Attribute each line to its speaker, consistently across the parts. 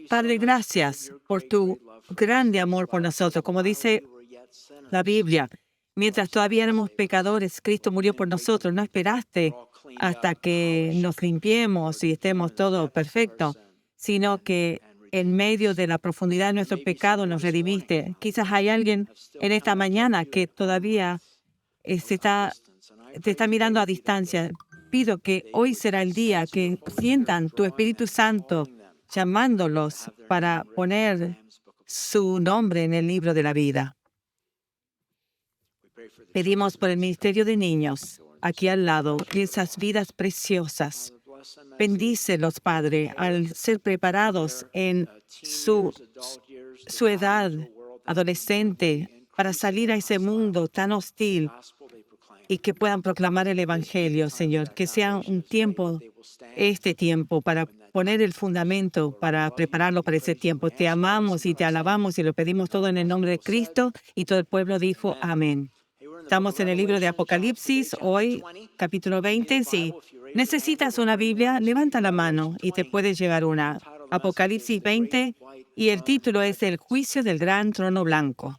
Speaker 1: Padre, gracias por tu grande amor por nosotros. Como dice la Biblia, mientras todavía éramos pecadores, Cristo murió por nosotros. No esperaste hasta que nos limpiemos y estemos todos perfectos, sino que en medio de la profundidad de nuestro pecado nos redimiste. Quizás hay alguien en esta mañana que todavía te está mirando a distancia. Pido que hoy será el día que sientan tu Espíritu Santo llamándolos para poner su nombre en el libro de la vida. Pedimos por el ministerio de niños, aquí al lado, esas vidas preciosas. Bendícelos, Padre, al ser preparados en su edad adolescente para salir a ese mundo tan hostil y que puedan proclamar el Evangelio, Señor. Que sea un tiempo, este tiempo, para poner el fundamento, para prepararlo para ese tiempo. Te amamos y te alabamos y lo pedimos todo en el nombre de Cristo. Y todo el pueblo dijo amén. Estamos en el libro de Apocalipsis, hoy, capítulo 20. Si necesitas una Biblia, levanta la mano y te puede llegar una. Apocalipsis 20, y el título es El juicio del gran trono blanco.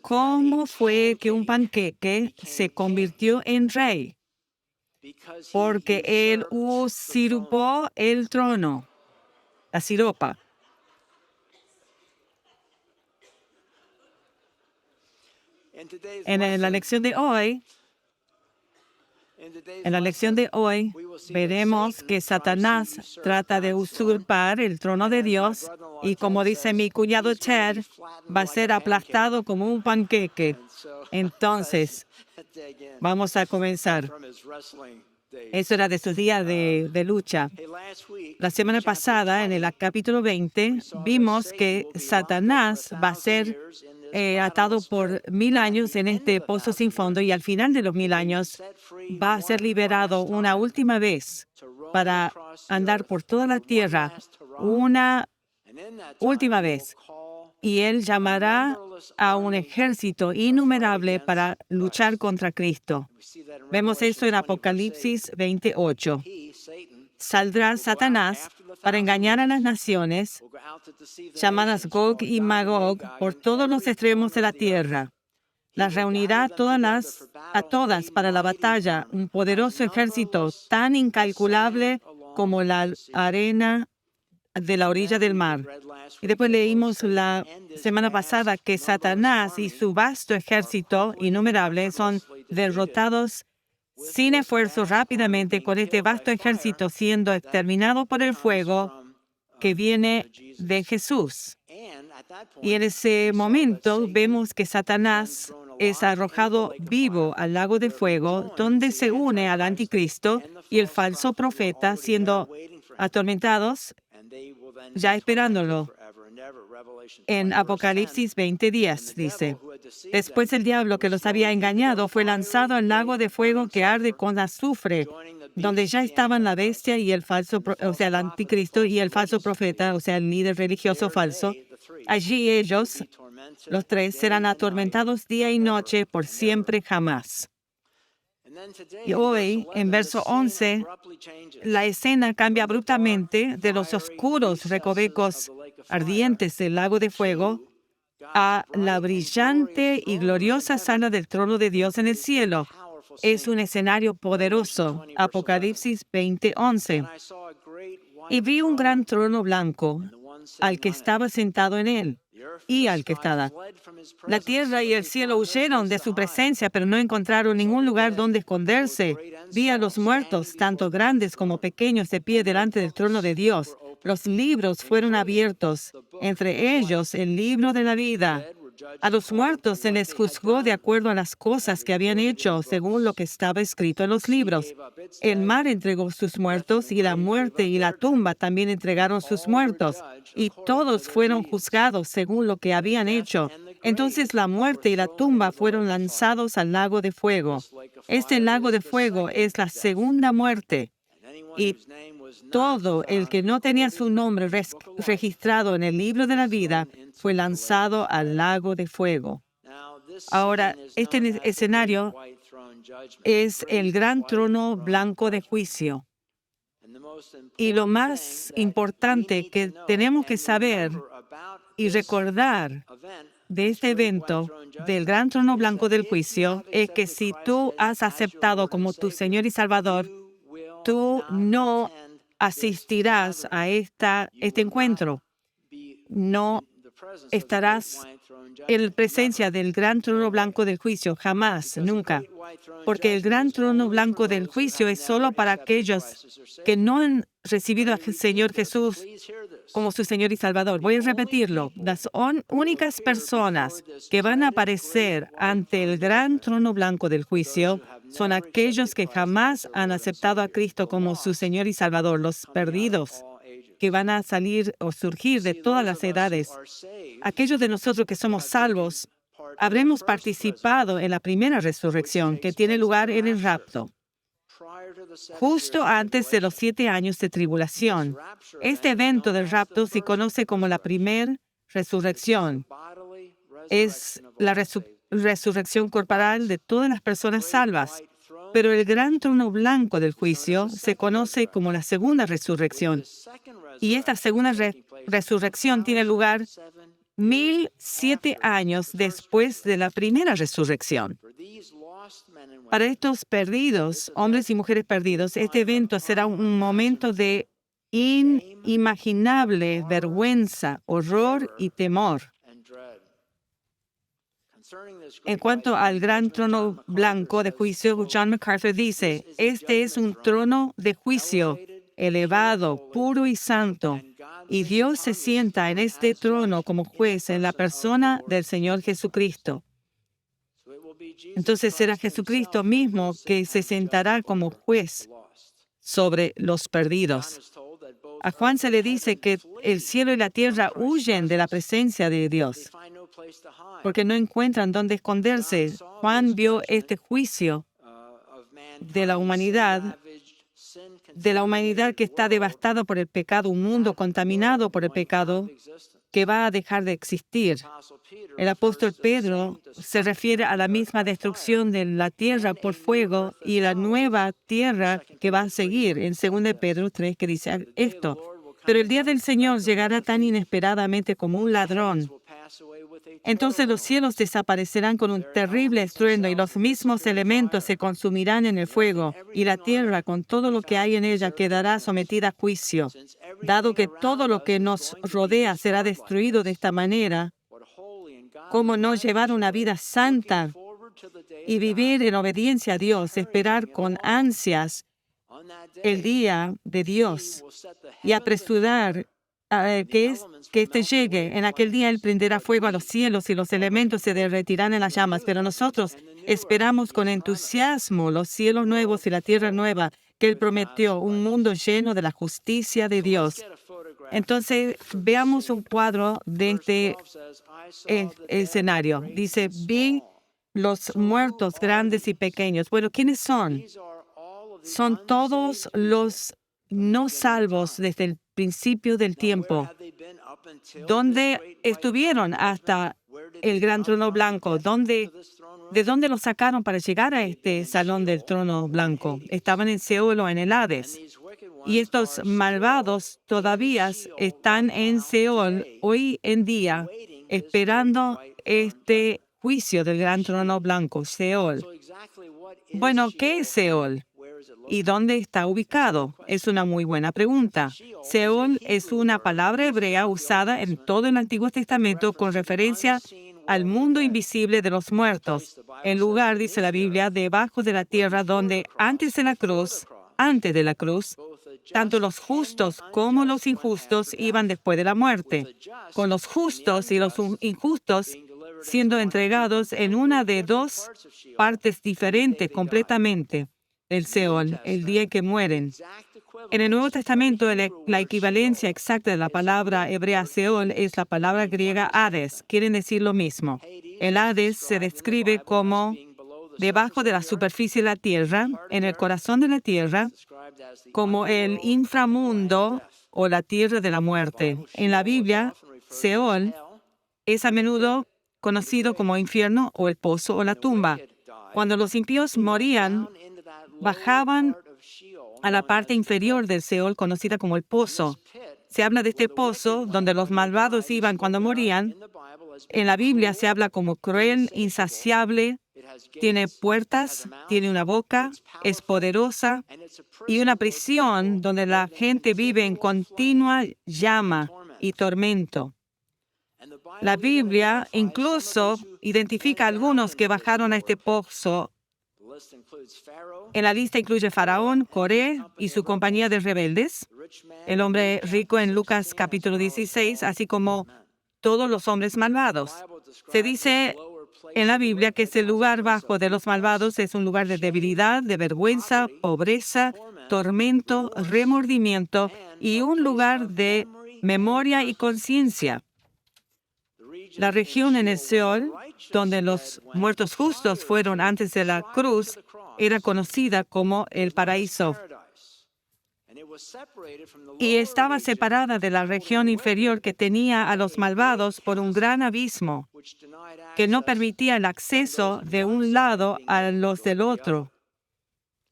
Speaker 1: ¿Cómo fue que un panqueque se convirtió en rey? Porque él usurpó el trono, la siropa. En la lección de hoy, veremos que Satanás trata de usurpar el trono de Dios y, como dice mi cuñado Ted, va a ser aplastado como un panqueque. Entonces, vamos a comenzar. Eso era de sus días de lucha. La semana pasada, en el capítulo 20, vimos que Satanás va a ser atado por 1000 años en este pozo sin fondo, y al final de los 1000 años va a ser liberado una última vez para andar por toda la tierra una última vez. Y él llamará a un ejército innumerable para luchar contra Cristo. Vemos eso en Apocalipsis 28. Saldrá Satanás para engañar a las naciones, llamadas Gog y Magog, por todos los extremos de la tierra. Las reunirá a todas para la batalla, un poderoso ejército tan incalculable como la arena de la orilla del mar. Y después leímos la semana pasada que Satanás y su vasto ejército innumerable son derrotados sin esfuerzo rápidamente, con este vasto ejército siendo exterminado por el fuego que viene de Jesús. Y en ese momento vemos que Satanás es arrojado vivo al lago de fuego, donde se une al anticristo y el falso profeta, siendo atormentados, ya esperándolo. En Apocalipsis 20:10 dice: después el diablo que los había engañado fue lanzado al lago de fuego que arde con azufre, donde ya estaban la bestia y el falso, el anticristo y el falso profeta, o sea, el líder religioso falso. Allí ellos, los tres, serán atormentados día y noche por siempre jamás. Y hoy, en verso 11, la escena cambia abruptamente de los oscuros recovecos ardientes del lago de fuego a la brillante y gloriosa sala del trono de Dios en el cielo. Es un escenario poderoso. Apocalipsis 20:11. Y vi un gran trono blanco, al que estaba sentado en él, y al que estaba. La tierra y el cielo huyeron de su presencia, pero no encontraron ningún lugar donde esconderse. Vi a los muertos, tanto grandes como pequeños, de pie delante del trono de Dios. Los libros fueron abiertos, entre ellos el libro de la vida. A los muertos se les juzgó de acuerdo a las cosas que habían hecho, según lo que estaba escrito en los libros. El mar entregó sus muertos, y la muerte y la tumba también entregaron sus muertos, y todos fueron juzgados según lo que habían hecho. Entonces la muerte y la tumba fueron lanzados al lago de fuego. Este lago de fuego es la segunda muerte. Y todo el que no tenía su nombre registrado en el libro de la vida fue lanzado al lago de fuego. Ahora, este escenario es el gran trono blanco de juicio. Y lo más importante que tenemos que saber y recordar de este evento del gran trono blanco del juicio es que si tú has aceptado como tu Señor y Salvador, tú no asistirás a este encuentro. No estarás en presencia del gran trono blanco del juicio, jamás, nunca. Porque el gran trono blanco del juicio es solo para aquellos que no han recibido al Señor Jesús como su Señor y Salvador. Voy a repetirlo. Las únicas personas que van a aparecer ante el gran trono blanco del juicio son aquellos que jamás han aceptado a Cristo como su Señor y Salvador, los perdidos, que van a salir o surgir de todas las edades. Aquellos de nosotros que somos salvos, habremos participado en la primera resurrección que tiene lugar en el rapto, justo antes de los 7 años de tribulación. Este evento del rapto se conoce como la primera resurrección. Es la resurrección corporal de todas las personas salvas. Pero el gran trono blanco del juicio se conoce como la segunda resurrección. Y esta segunda resurrección tiene lugar 1007 años después de la primera resurrección. Para estos perdidos, hombres y mujeres perdidos, este evento será un momento de inimaginable vergüenza, horror y temor. En cuanto al gran trono blanco de juicio, John MacArthur dice, este es un trono de juicio elevado, puro y santo, y Dios se sienta en este trono como juez en la persona del Señor Jesucristo. Entonces será Jesucristo mismo que se sentará como juez sobre los perdidos. A Juan se le dice que el cielo y la tierra huyen de la presencia de Dios porque no encuentran dónde esconderse. Juan vio este juicio de la humanidad que está devastada por el pecado, un mundo contaminado por el pecado que va a dejar de existir. El apóstol Pedro se refiere a la misma destrucción de la tierra por fuego y la nueva tierra que va a seguir en 2 Pedro 3, que dice esto. Pero el día del Señor llegará tan inesperadamente como un ladrón. Entonces los cielos desaparecerán con un terrible estruendo y los mismos elementos se consumirán en el fuego, y la tierra con todo lo que hay en ella quedará sometida a juicio. Dado que todo lo que nos rodea será destruido de esta manera, ¿cómo no llevar una vida santa y vivir en obediencia a Dios, esperar con ansias el día de Dios y apresurar que éste llegue? En aquel día Él prenderá fuego a los cielos y los elementos se derretirán en las llamas. Pero nosotros esperamos con entusiasmo los cielos nuevos y la tierra nueva que Él prometió, un mundo lleno de la justicia de Dios. Entonces, veamos un cuadro de este escenario. Dice, vi los muertos grandes y pequeños. Bueno, ¿quiénes son? Son todos los no salvos desde el principio del tiempo. ¿Dónde estuvieron hasta el gran trono blanco? ¿De dónde los sacaron para llegar a este salón del trono blanco? Estaban en Seol o en el Hades. Y estos malvados todavía están en Seol hoy en día, esperando este juicio del gran trono blanco, Seol. Bueno, ¿qué es Seol? ¿Y dónde está ubicado? Es una muy buena pregunta. Seol es una palabra hebrea usada en todo el Antiguo Testamento con referencia al mundo invisible de los muertos, el lugar, dice la Biblia, debajo de la tierra donde antes de la cruz, tanto los justos como los injustos iban después de la muerte, con los justos y los injustos siendo entregados en una de dos partes diferentes completamente del Seol, el día en que mueren. En el Nuevo Testamento, la equivalencia exacta de la palabra hebrea Seol es la palabra griega Hades. Quieren decir lo mismo. El Hades se describe como debajo de la superficie de la tierra, en el corazón de la tierra, como el inframundo o la tierra de la muerte. En la Biblia, Seol es a menudo conocido como infierno o el pozo o la tumba. Cuando los impíos morían, bajaban a la parte inferior del Seol, conocida como el pozo. Se habla de este pozo donde los malvados iban cuando morían. En la Biblia se habla como cruel, insaciable, tiene puertas, tiene una boca, es poderosa y una prisión donde la gente vive en continua llama y tormento. La Biblia incluso identifica a algunos que bajaron a este pozo. En la lista incluye Faraón, Coré y su compañía de rebeldes, el hombre rico en Lucas capítulo 16, así como todos los hombres malvados. Se dice en la Biblia que ese lugar bajo de los malvados es un lugar de debilidad, de vergüenza, pobreza, tormento, remordimiento y un lugar de memoria y conciencia. La región en el Seol, donde los muertos justos fueron antes de la cruz, era conocida como el paraíso y estaba separada de la región inferior que tenía a los malvados por un gran abismo que no permitía el acceso de un lado a los del otro,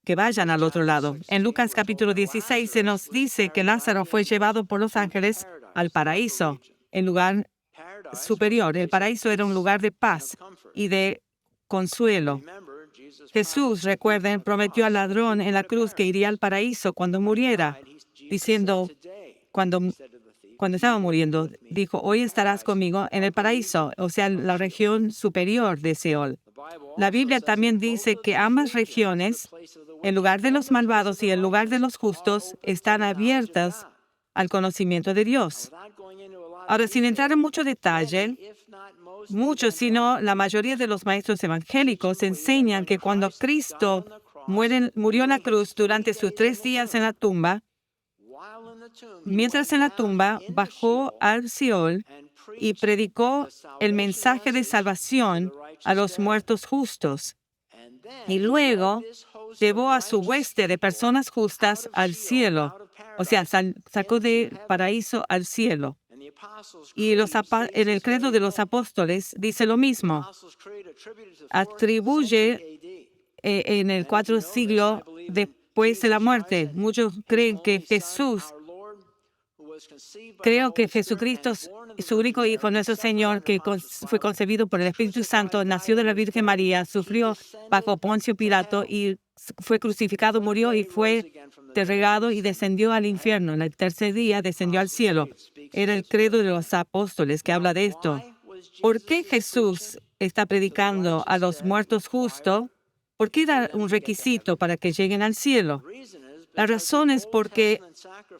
Speaker 1: que vayan al otro lado. En Lucas capítulo 16 se nos dice que Lázaro fue llevado por los ángeles al paraíso, el lugar superior. El paraíso era un lugar de paz y de consuelo. Jesús, recuerden, prometió al ladrón en la cruz que iría al paraíso cuando muriera, diciendo, cuando estaba muriendo, dijo, hoy estarás conmigo en el paraíso, o sea, la región superior de Seol. La Biblia también dice que ambas regiones, el lugar de los malvados y el lugar de los justos, están abiertas al conocimiento de Dios. Ahora, sin entrar en mucho detalle, muchos, sino la mayoría de los maestros evangélicos enseñan que cuando Cristo murió en la cruz durante sus 3 días en la tumba, mientras en la tumba bajó al Seol y predicó el mensaje de salvación a los muertos justos. Y luego llevó a su hueste de personas justas al cielo, o sea, sacó del paraíso al cielo. Y en el credo de los apóstoles dice lo mismo. Atribuye en el 4 siglo después de la muerte. Muchos creen que creo que Jesucristo, su único Hijo, nuestro Señor, que fue concebido por el Espíritu Santo, nació de la Virgen María, sufrió bajo Poncio Pilato y fue crucificado, murió y fue enterrado y descendió al infierno. En el tercer día descendió al cielo. Era el credo de los apóstoles que habla de esto. ¿Por qué Jesús está predicando a los muertos justos? ¿Por qué da un requisito para que lleguen al cielo? La razón es porque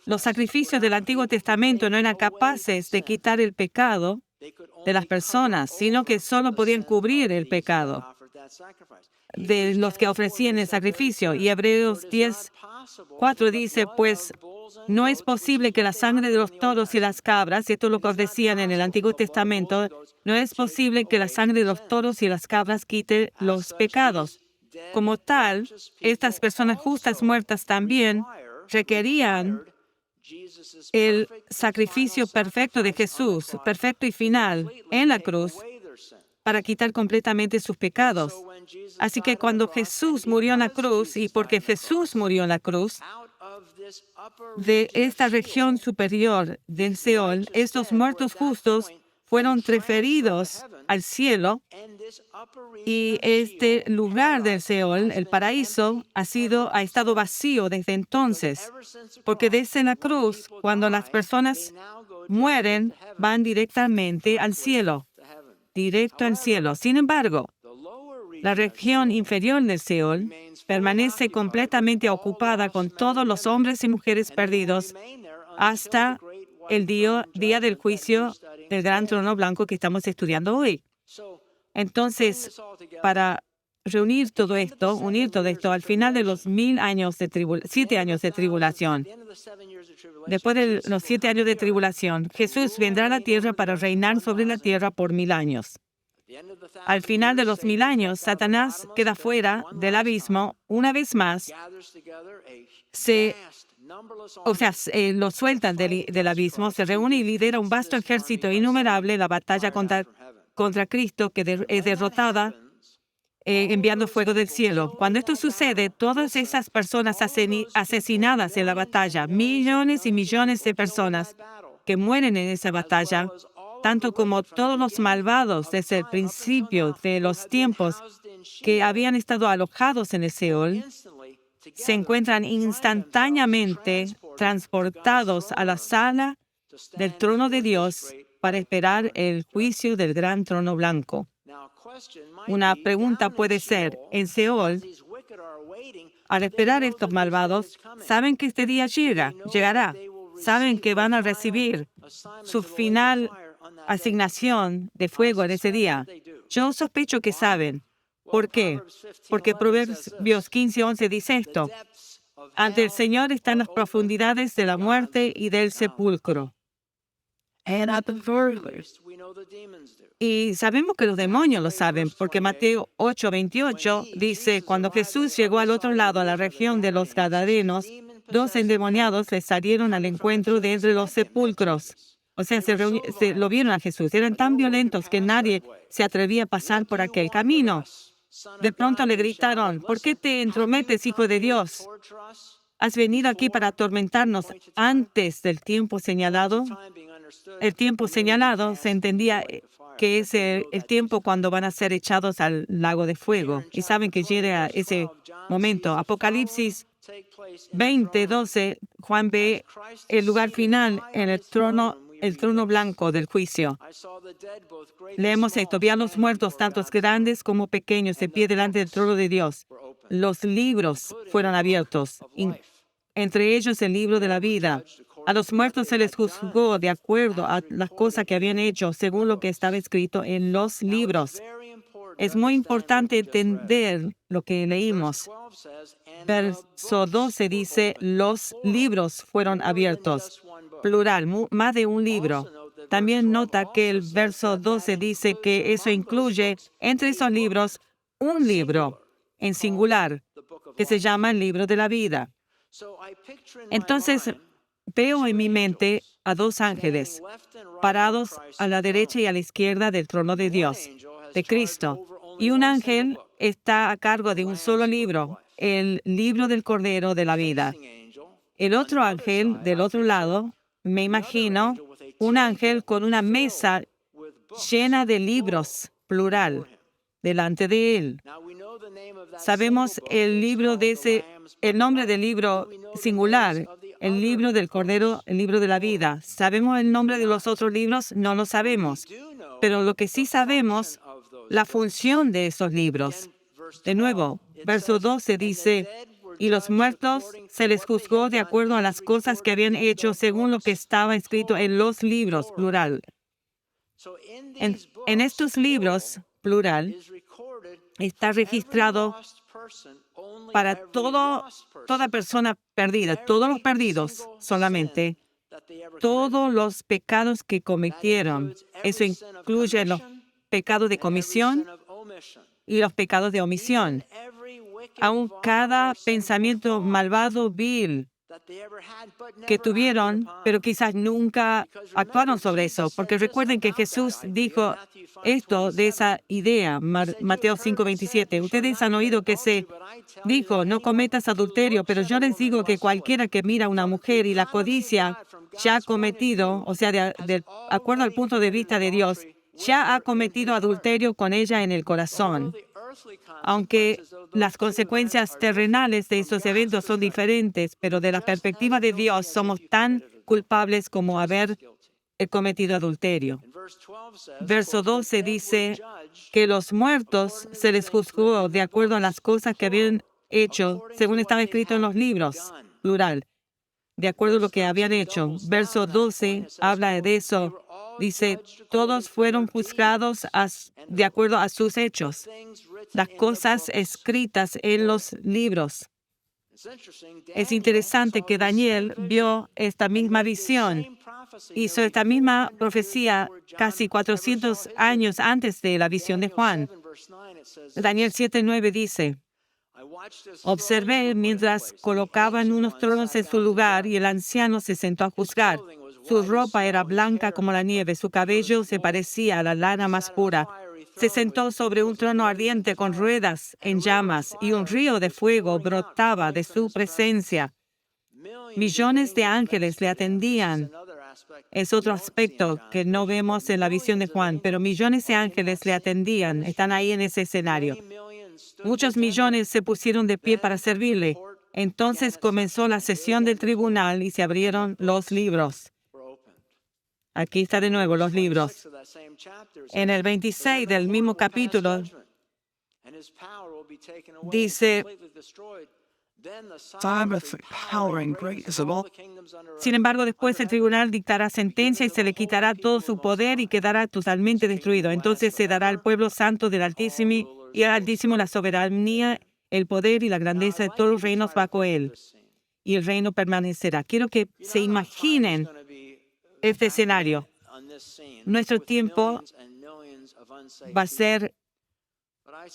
Speaker 1: los sacrificios del Antiguo Testamento no eran capaces de quitar el pecado de las personas, sino que solo podían cubrir el pecado de los que ofrecían el sacrificio. Y Hebreos 10:4 dice, pues no es posible que la sangre de los toros y las cabras, y esto es lo que ofrecían en el Antiguo Testamento, no es posible que la sangre de los toros y las cabras quite los pecados. Como tal, estas personas justas muertas también requerían el sacrificio perfecto de Jesús, perfecto y final, en la cruz, para quitar completamente sus pecados. Así que cuando Jesús murió en la cruz, y porque Jesús murió en la cruz, de esta región superior del Seol, estos muertos justos fueron transferidos al cielo, y este lugar del Seol, el paraíso, ha estado vacío desde entonces, porque desde la cruz, cuando las personas mueren, van directamente al cielo, directo al cielo. Sin embargo, la región inferior del Seol permanece completamente ocupada con todos los hombres y mujeres perdidos hasta el día del juicio del gran trono blanco que estamos estudiando hoy. Entonces, para unir todo esto, al final de los 7 años de tribulación, después de los 7 años de tribulación, Jesús vendrá a la tierra para reinar sobre la tierra por 1000 años. Al final de los 1000 años, Satanás queda fuera del abismo una vez más. Lo sueltan del abismo, se reúne y lidera un vasto ejército innumerable. La batalla contra Cristo, que es derrotada, enviando fuego del cielo. Cuando esto sucede, todas esas personas asesinadas en la batalla, millones y millones de personas que mueren en esa batalla, tanto como todos los malvados desde el principio de los tiempos que habían estado alojados en el Seol, se encuentran instantáneamente transportados a la sala del trono de Dios para esperar el juicio del gran trono blanco. Una pregunta puede ser, en Seol, al esperar estos malvados, saben que este día llegará. Saben que van a recibir su final asignación de fuego en ese día. Yo sospecho que saben. ¿Por qué? Porque Proverbios 15:11 dice esto: ante el Señor están las profundidades de la muerte y del sepulcro. Y sabemos que los demonios lo saben, porque Mateo 8:28 dice, cuando Jesús llegó al otro lado, a la región de los Gadarenos, 2 endemoniados le salieron al encuentro de entre los sepulcros. O sea, lo vieron a Jesús. Eran tan violentos que nadie se atrevía a pasar por aquel camino. De pronto le gritaron, ¿por qué te entrometes, Hijo de Dios? ¿Has venido aquí para atormentarnos antes del tiempo señalado? El tiempo señalado se entendía que es el tiempo cuando van a ser echados al lago de fuego. Y saben que llega ese momento. Apocalipsis 20:12, Juan ve el lugar final en el trono blanco del juicio. Leemos esto: vi a los muertos, tantos grandes como pequeños, de pie delante del trono de Dios. Los libros fueron abiertos, entre ellos el libro de la vida. A los muertos se les juzgó de acuerdo a las cosas que habían hecho, según lo que estaba escrito en los libros. Es muy importante entender lo que leímos. Verso 12 dice, los libros fueron abiertos. Plural, más de un libro. También nota que el verso 12 dice que eso incluye entre esos libros un libro en singular que se llama el libro de la vida. Entonces, veo en mi mente a 2 ángeles parados a la derecha y a la izquierda del trono de Dios, de Cristo. Y un ángel está a cargo de un solo libro, el libro del Cordero de la vida. El otro ángel, del otro lado, me imagino un ángel con una mesa llena de libros, plural, delante de él. Sabemos el nombre del libro singular, el libro del Cordero, el libro de la vida. ¿Sabemos el nombre de los otros libros? No lo sabemos. Pero lo que sí sabemos, la función de esos libros. De nuevo, verso 12 dice, y los muertos se les juzgó de acuerdo a las cosas que habían hecho según lo que estaba escrito en los libros, plural. En estos libros, plural, está registrado para toda persona perdida, todos los perdidos solamente, todos los pecados que cometieron. Eso incluye los pecados de comisión y los pecados de omisión. Aún cada pensamiento malvado, vil, que tuvieron, pero quizás nunca actuaron sobre eso, porque recuerden que Jesús dijo esto de esa idea, Mateo 5:27. Ustedes han oído que se dijo, no cometas adulterio, pero yo les digo que cualquiera que mira a una mujer y la codicia ya ha cometido, o sea, de acuerdo al punto de vista de Dios, ya ha cometido adulterio con ella en el corazón. Aunque las consecuencias terrenales de esos eventos son diferentes, pero de la perspectiva de Dios somos tan culpables como haber cometido adulterio. Verso 12 dice que los muertos se les juzgó de acuerdo a las cosas que habían hecho, según estaba escrito en los libros, plural, de acuerdo a lo que habían hecho. Verso 12 habla de eso. Dice, todos fueron juzgados de acuerdo a sus hechos, las cosas escritas en los libros. Es interesante que Daniel vio esta misma visión, hizo esta misma profecía casi 400 años antes de la visión de Juan. Daniel 7:9 dice, observé mientras colocaban unos tronos en su lugar y el anciano se sentó a juzgar. Su ropa era blanca como la nieve, su cabello se parecía a la lana más pura. se sentó sobre un trono ardiente con ruedas en llamas y un río de fuego brotaba de su presencia. Millones de ángeles le atendían. Es otro aspecto que no vemos en la visión de Juan, pero millones de ángeles le atendían. Están ahí en ese escenario. Muchos millones se pusieron de pie para servirle. Entonces comenzó la sesión del tribunal y se abrieron los libros. Aquí está de nuevo los libros. En el 26 del mismo capítulo dice, sin embargo, después el tribunal dictará sentencia y se le quitará todo su poder y quedará totalmente destruido. Entonces se dará al pueblo santo del Altísimo y al Altísimo la soberanía, el poder y la grandeza de todos los reinos bajo él. Y el reino permanecerá. Quiero que se imaginen este escenario. Nuestro tiempo va a ser...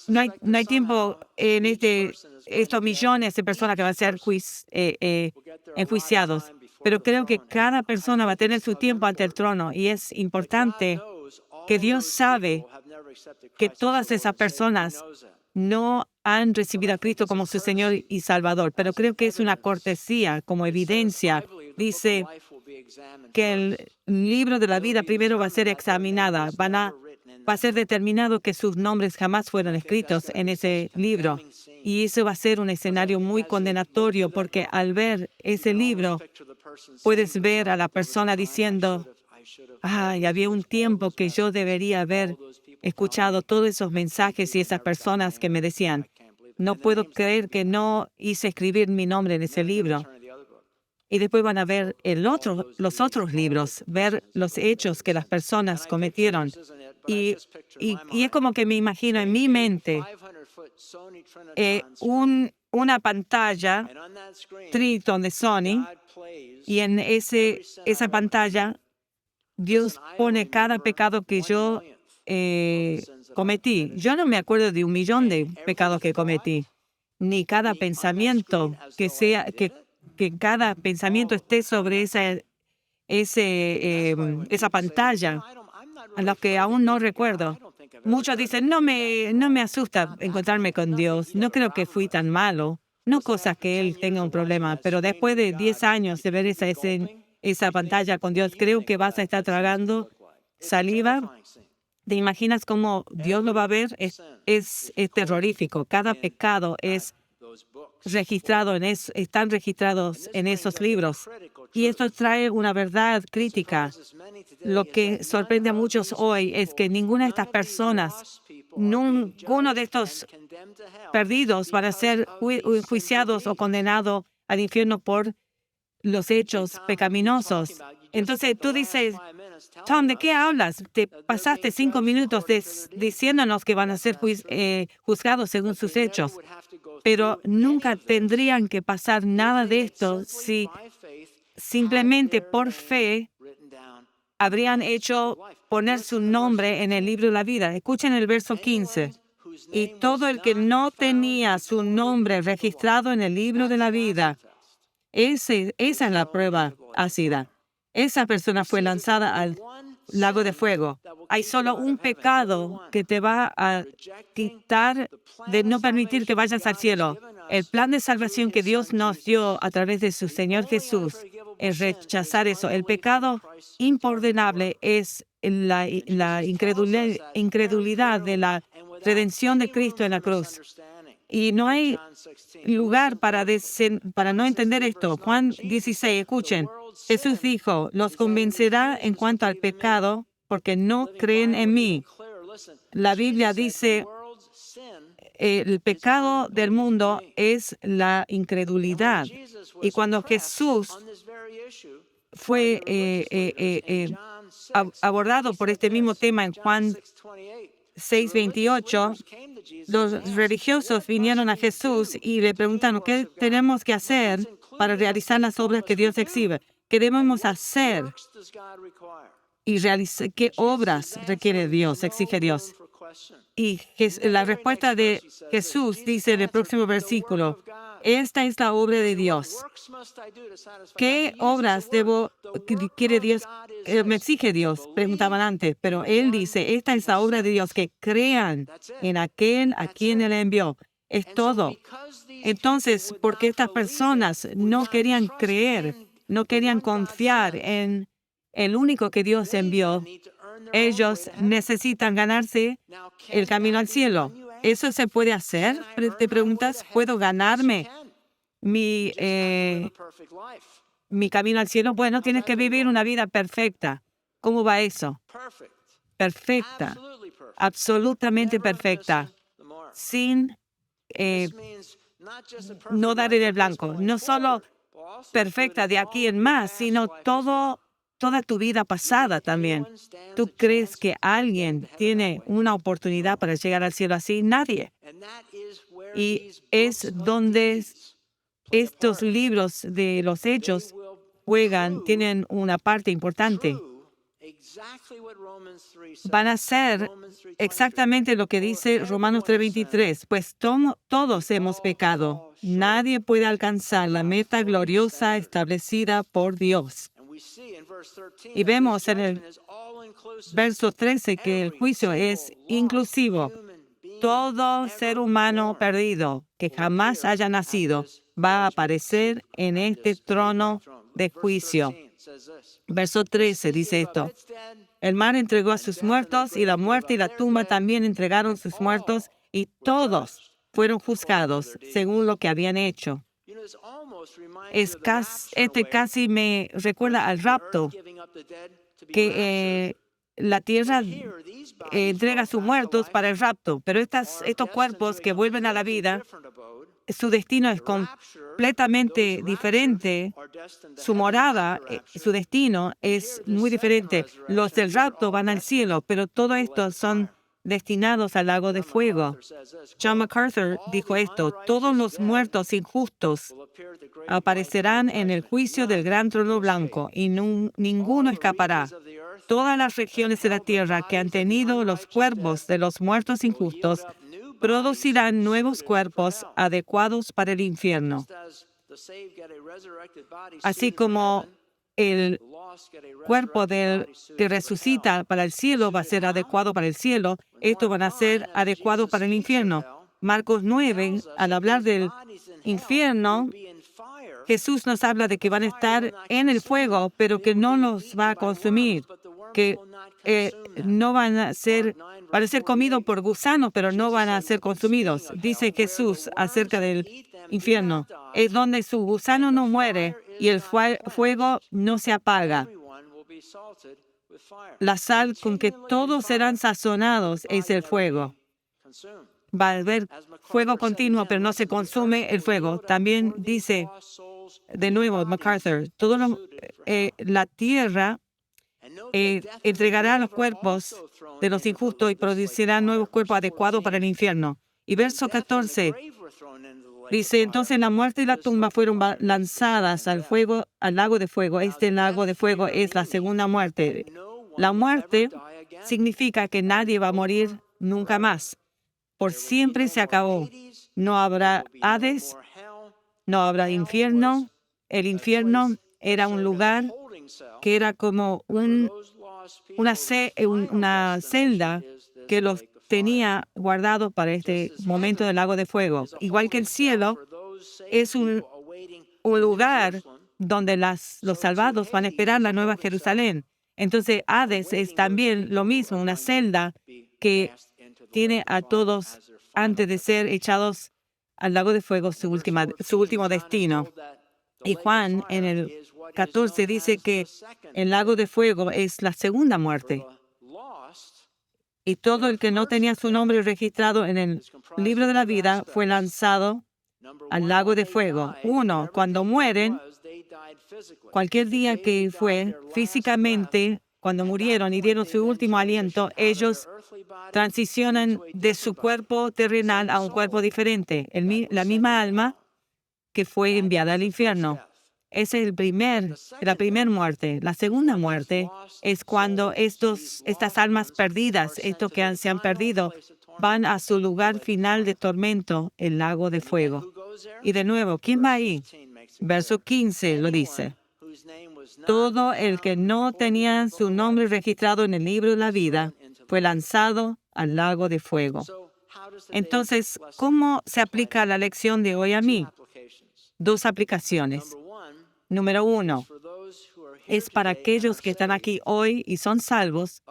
Speaker 1: No hay tiempo en estos millones de personas que van a ser enjuiciados, pero creo que cada persona va a tener su tiempo ante el trono y es importante que Dios sabe que todas esas personas no han recibido a Cristo como su Señor y Salvador, pero creo que es una cortesía como evidencia. Dice que el libro de la vida primero va a ser examinada, va a ser determinado que sus nombres jamás fueron escritos en ese libro. Y eso va a ser un escenario muy condenatorio porque al ver ese libro puedes ver a la persona diciendo, ay, había un tiempo que yo debería haber escuchado todos esos mensajes y esas personas que me decían, no puedo creer que no hice escribir mi nombre en ese libro. Y después van a ver los otros libros, ver los hechos que las personas cometieron. Y es como que me imagino en mi mente una pantalla Triton de Sony, y en esa pantalla Dios pone cada pecado que yo cometí. Yo no me acuerdo de 1,000,000 de pecados que cometí, ni cada pensamiento que cada pensamiento esté sobre esa pantalla, a lo que aún no recuerdo. Muchos dicen, no me asusta encontrarme con Dios, no creo que fui tan malo, no cosa que Él tenga un problema, pero después de 10 años de ver esa pantalla con Dios, creo que vas a estar tragando saliva. ¿Te imaginas cómo Dios lo va a ver? Es terrorífico. Cada pecado es registrado están registrados en esos libros. Y esto trae una verdad crítica. Lo que sorprende a muchos hoy es que ninguna de estas personas, ninguno de estos perdidos van a ser juiciados o condenados al infierno por los hechos pecaminosos. Entonces tú dices, Tom, ¿de qué hablas? Te pasaste 5 minutos diciéndonos que van a ser juzgados según sus hechos, pero nunca tendrían que pasar nada de esto si simplemente por fe habrían hecho poner su nombre en el libro de la vida. Escuchen el verso 15. Y todo el que no tenía su nombre registrado en el libro de la vida, esa es la prueba ácida. Esa persona fue lanzada al lago de fuego. Hay solo un pecado que te va a quitar de no permitir que vayas al cielo. El plan de salvación que Dios nos dio a través de su Señor Jesús es rechazar eso. El pecado imperdonable es la incredulidad de la redención de Cristo en la cruz. Y no hay lugar para no entender esto. Juan 16, escuchen. Jesús dijo, los convencerá en cuanto al pecado porque no creen en mí. La Biblia dice, el pecado del mundo es la incredulidad. Y cuando Jesús fue abordado por este mismo tema en Juan 6:28, los religiosos vinieron a Jesús y le preguntaron, ¿qué tenemos que hacer para realizar las obras que Dios exhibe? ¿Qué debemos hacer? Y ¿qué obras requiere Dios, exige Dios? Y la respuesta de Jesús dice en el próximo versículo, Esta es la obra de Dios. ¿Qué obras quiere Dios, me exige Dios? Preguntaban antes, pero Él dice, esta es la obra de Dios, que crean en aquel a quien Él envió. Es todo. Entonces, porque estas personas no querían creer, no querían confiar en el único que Dios envió, ellos necesitan ganarse el camino al cielo. ¿Eso se puede hacer? Te preguntas, ¿puedo ganarme mi camino al cielo? Bueno, tienes que vivir una vida perfecta. ¿Cómo va eso? Perfecta, absolutamente perfecta, sin no dar en el blanco. No solo perfecta de aquí en más, sino toda tu vida pasada también. ¿Tú crees que alguien tiene una oportunidad para llegar al cielo así? Nadie. Y es donde estos libros de los Hechos tienen una parte importante. Van a ser exactamente lo que dice Romanos 3:23, pues todos hemos pecado. Nadie puede alcanzar la meta gloriosa establecida por Dios. Y vemos en el verso 13 que el juicio es inclusivo. Todo ser humano perdido que jamás haya nacido va a aparecer en este trono de juicio. Verso 13 dice esto: el mar entregó a sus muertos, y la muerte y la tumba también entregaron sus muertos, y todos fueron juzgados según lo que habían hecho. Casi me recuerda al rapto, que la tierra entrega sus muertos para el rapto, pero estos cuerpos que vuelven a la vida, su destino es completamente diferente. Su morada, su destino es muy diferente. Los del rapto van al cielo, pero todo esto son destinados al lago de fuego. John MacArthur dijo esto: todos los muertos injustos aparecerán en el juicio del gran trono blanco, y ninguno escapará. Todas las regiones de la tierra que han tenido los cuerpos de los muertos injustos producirán nuevos cuerpos adecuados para el infierno. Así como el cuerpo que resucita para el cielo va a ser adecuado para el cielo, estos van a ser adecuados para el infierno. Marcos 9, al hablar del infierno, Jesús nos habla de que van a estar en el fuego, pero que no los va a consumir, que no van a ser comidos por gusanos, pero no van a ser consumidos. Dice Jesús acerca del infierno: es donde su gusano no muere y el fuego no se apaga. La sal con que todos serán sazonados es el fuego. Va a haber fuego continuo, pero no se consume el fuego. También dice, de nuevo, MacArthur, la tierra entregará los cuerpos de los injustos y producirá nuevos cuerpos adecuados para el infierno. Y verso 14 dice: entonces la muerte y la tumba fueron lanzadas al lago de fuego. Este lago de fuego es la segunda muerte. La muerte significa que nadie va a morir nunca más. Por siempre se acabó. No habrá Hades, no habrá infierno. El infierno era un lugar que era como una celda que los tenía guardados para este momento del lago de fuego. Igual que el cielo es un lugar donde los salvados van a esperar la nueva Jerusalén. Entonces, Hades es también lo mismo, una celda que tiene a todos antes de ser echados al lago de fuego, su último destino. Y Juan en el 14 dice que el lago de fuego es la segunda muerte. Y todo el que no tenía su nombre registrado en el libro de la vida fue lanzado al lago de fuego. Uno, cuando mueren, cualquier día que fue, físicamente, cuando murieron y dieron su último aliento, ellos transicionan de su cuerpo terrenal a un cuerpo diferente, la misma alma que fue enviada al infierno. Esa es la primera muerte. La segunda muerte es cuando estas almas perdidas, se han perdido, van a su lugar final de tormento, el lago de fuego. Y de nuevo, ¿quién va ahí? Verso 15 lo dice. Todo el que no tenía su nombre registrado en el libro de la vida fue lanzado al lago de fuego. Entonces, ¿cómo se aplica la lección de hoy a mí? Dos aplicaciones. Número uno, es para aquellos que están aquí hoy y son salvos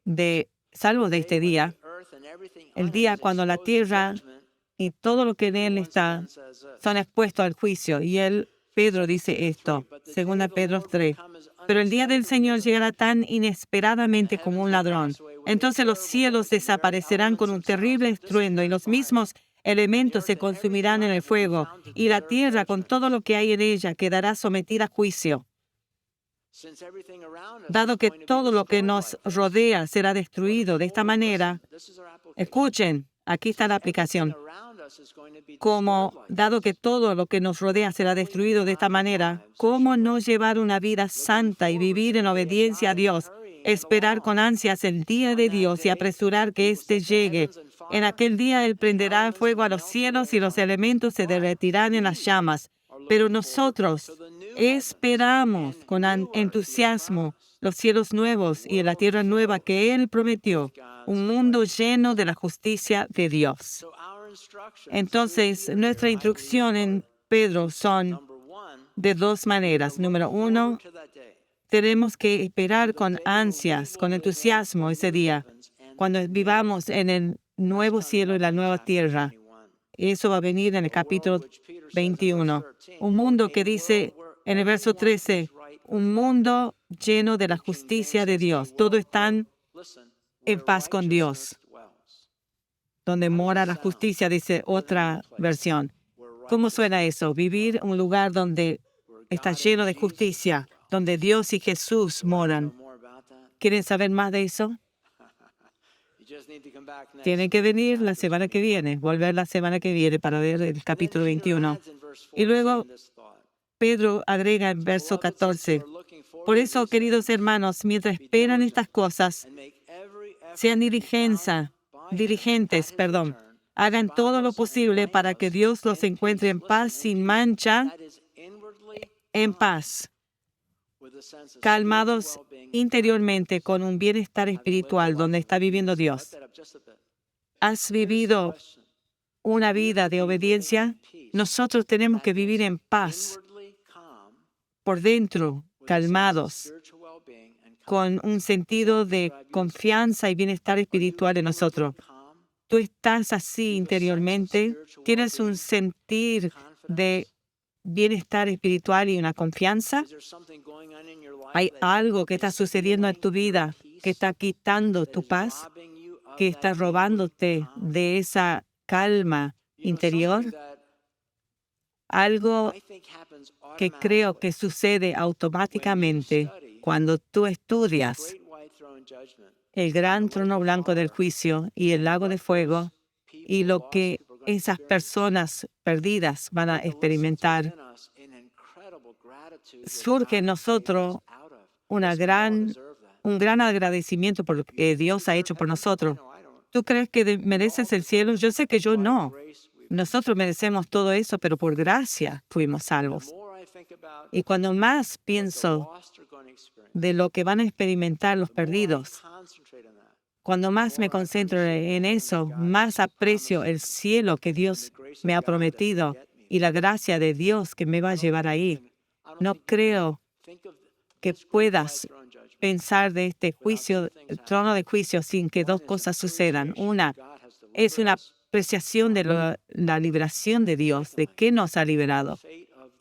Speaker 1: de este día, el día cuando la tierra y todo lo que en él está son expuestos al juicio. Y Pedro dice esto, 2 Pedro 3. Pero el día del Señor llegará tan inesperadamente como un ladrón. Entonces los cielos desaparecerán con un terrible estruendo y los mismos elementos se consumirán en el fuego, y la tierra con todo lo que hay en ella quedará sometida a juicio. Dado que todo lo que nos rodea será destruido de esta manera, escuchen, aquí está la aplicación. Dado que todo lo que nos rodea será destruido de esta manera, ¿cómo no llevar una vida santa y vivir en obediencia a Dios? Esperar con ansias el día de Dios y apresurar que éste llegue. En aquel día Él prenderá fuego a los cielos y los elementos se derretirán en las llamas. Pero nosotros esperamos con entusiasmo los cielos nuevos y la tierra nueva que Él prometió, un mundo lleno de la justicia de Dios. Entonces, nuestra instrucción en Pedro son de dos maneras. Número uno, tenemos que esperar con ansias, con entusiasmo ese día, cuando vivamos en el nuevo cielo y la nueva tierra. Eso va a venir en el capítulo 21. Un mundo que dice en el verso 13, un mundo lleno de la justicia de Dios. Todos están en paz con Dios. Donde mora la justicia, dice otra versión. ¿Cómo suena eso? Vivir en un lugar donde está lleno de justicia, donde Dios y Jesús moran. ¿Quieren saber más de eso? Tienen que venir la semana que viene, volver la semana que viene para ver el capítulo 21. Y luego Pedro agrega en verso 14, por eso, queridos hermanos, mientras esperan estas cosas, sean dirigentes, hagan todo lo posible para que Dios los encuentre en paz, sin mancha, en paz, calmados interiormente con un bienestar espiritual donde está viviendo Dios. ¿Has vivido una vida de obediencia? Nosotros tenemos que vivir en paz, por dentro, calmados, con un sentido de confianza y bienestar espiritual en nosotros. ¿Tú estás así interiormente? ¿Tienes un sentir de bienestar espiritual y una confianza? ¿Hay algo que está sucediendo en tu vida que está quitando tu paz, que está robándote de esa calma interior? Algo que creo que sucede automáticamente cuando tú estudias el gran trono blanco del juicio y el lago de fuego y lo que esas personas perdidas van a experimentar. Surge en nosotros un gran agradecimiento por lo que Dios ha hecho por nosotros. ¿Tú crees que mereces el cielo? Yo sé que yo no. Nosotros merecemos todo eso, pero por gracia fuimos salvos. Y cuando más pienso de lo que van a experimentar los perdidos, cuando más me concentro en eso, más aprecio el cielo que Dios me ha prometido y la gracia de Dios que me va a llevar ahí. No creo que puedas pensar de este juicio, el trono de juicio, sin que dos cosas sucedan. Una es una apreciación de la liberación de Dios, de qué nos ha liberado.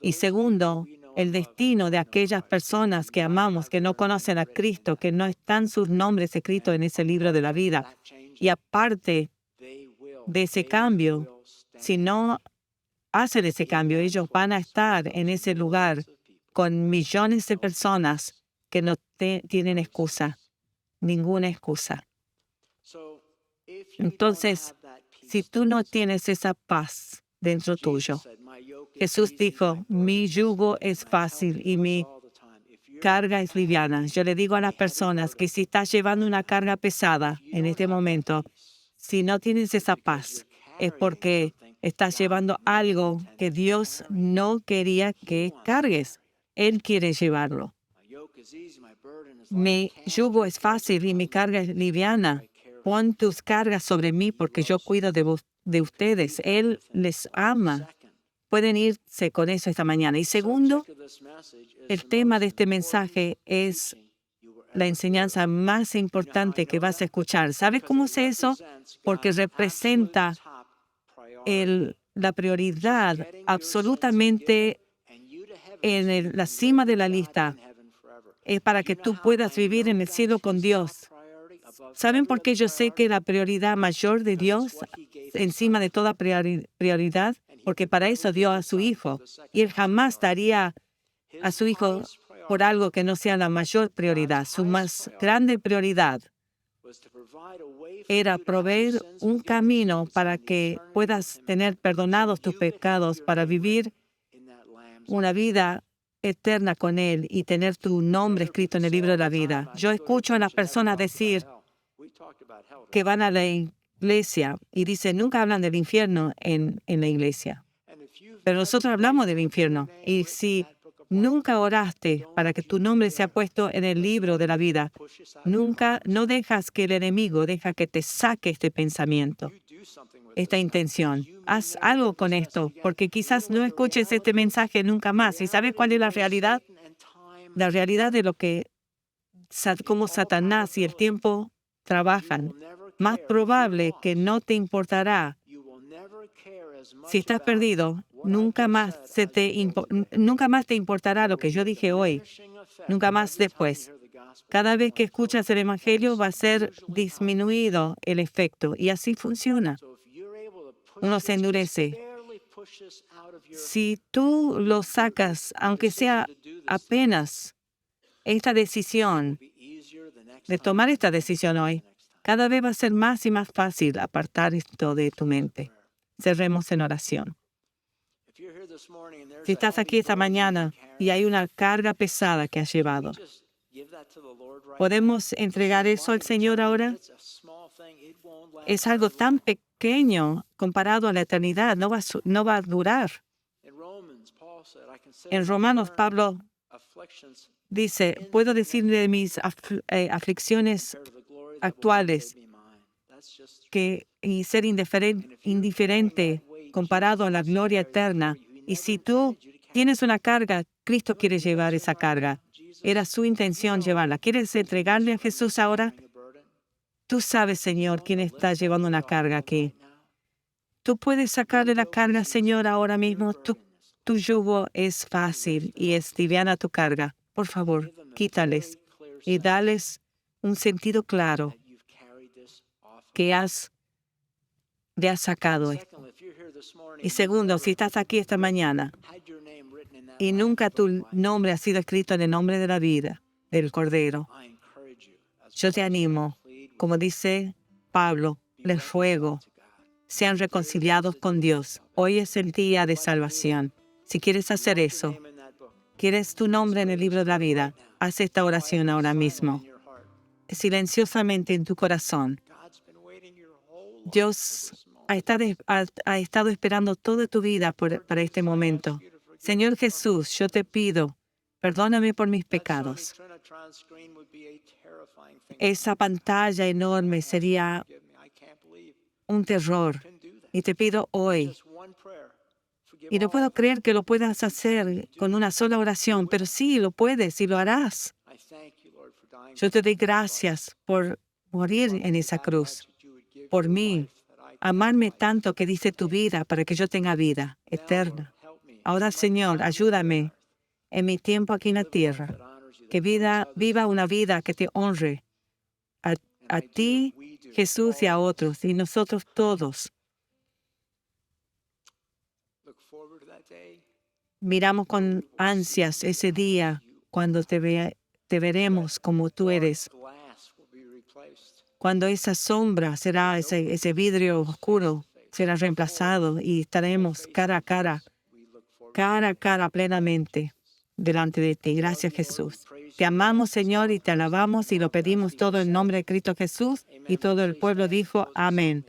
Speaker 1: Y segundo, el destino de aquellas personas que amamos, que no conocen a Cristo, que no están sus nombres escritos en ese libro de la vida. Y aparte de ese cambio, si no hacen ese cambio, ellos van a estar en ese lugar con millones de personas que no tienen excusa, ninguna excusa. Entonces, si tú no tienes esa paz dentro tuyo, Jesús dijo, mi yugo es fácil y mi carga es liviana. Yo le digo a las personas que si estás llevando una carga pesada en este momento, si no tienes esa paz, es porque Estás llevando algo que Dios no quería que cargues. Él quiere llevarlo. Mi yugo es fácil y mi carga es liviana. Pon tus cargas sobre mí porque yo cuido de ustedes. Él les ama. Pueden irse con eso esta mañana. Y segundo, el tema de este mensaje es la enseñanza más importante que vas a escuchar. ¿Sabes cómo sé eso? Porque representa la prioridad absolutamente en la cima de la lista. Es para que tú puedas vivir en el cielo con Dios. ¿Saben por qué yo sé que la prioridad mayor de Dios encima de toda prioridad? Porque para eso dio a su Hijo. Y Él jamás daría a su Hijo por algo que no sea la mayor prioridad. Su más grande prioridad era proveer un camino para que puedas tener perdonados tus pecados, para vivir una vida eterna con Él y tener tu nombre escrito en el libro de la vida. Yo escucho a las personas decir que van a la iglesia y dicen, nunca hablan del infierno en la iglesia. Pero nosotros hablamos del infierno. Y si nunca oraste para que tu nombre sea puesto en el libro de la vida, no dejas que el enemigo deja que te saque este pensamiento, esta intención. Haz algo con esto, porque quizás no escuches este mensaje nunca más. ¿Y sabes cuál es la realidad? La realidad de cómo Satanás y el tiempo trabajan. Más probable que no te importará. Si estás perdido, nunca más te importará lo que yo dije hoy, nunca más después. Cada vez que escuchas el Evangelio va a ser disminuido el efecto, y así funciona. Uno se endurece. Si tú lo sacas, aunque sea apenas esta decisión, de tomar esta decisión hoy, cada vez va a ser más y más fácil apartar esto de tu mente. Cerremos en oración. Si estás aquí esta mañana y hay una carga pesada que has llevado, ¿podemos entregar eso al Señor ahora? Es algo tan pequeño comparado a la eternidad, no va a durar. En Romanos, Pablo dice, puedo decir de mis aflicciones actuales y ser indiferente comparado a la gloria eterna. Y si tú tienes una carga, Cristo quiere llevar esa carga. Era su intención llevarla. ¿Quieres entregarle a Jesús ahora? Tú sabes, Señor, quién está llevando una carga aquí. Tú puedes sacarle la carga, Señor, ahora mismo. Tu yugo es fácil y es liviana tu carga. Por favor, quítales y dales un sentido claro que le has sacado esto. Y segundo, si estás aquí esta mañana y nunca tu nombre ha sido escrito en el nombre de la vida del Cordero, yo te animo, como dice Pablo, les ruego, sean reconciliados con Dios. Hoy es el día de salvación. Si quieres hacer eso, quieres tu nombre en el libro de la vida, haz esta oración ahora mismo, silenciosamente en tu corazón. Dios ha estado esperando toda tu vida para este momento. Señor Jesús, yo te pido, perdóname por mis pecados. Esa pantalla enorme sería un terror. Y te pido hoy, y no puedo creer que lo puedas hacer con una sola oración, pero sí, lo puedes y lo harás. Yo te doy gracias por morir en esa cruz, por mí, amarme tanto que diste tu vida para que yo tenga vida eterna. Ahora, Señor, ayúdame en mi tiempo aquí en la tierra, que viva una vida que te honre a ti, Jesús, y a otros, y nosotros todos. Miramos con ansias ese día cuando te veremos como tú eres. Cuando esa sombra será, ese vidrio oscuro será reemplazado y estaremos cara a cara plenamente delante de ti. Gracias, Jesús. Te amamos, Señor, y te alabamos y lo pedimos todo en nombre de Cristo Jesús. Y todo el pueblo dijo, amén.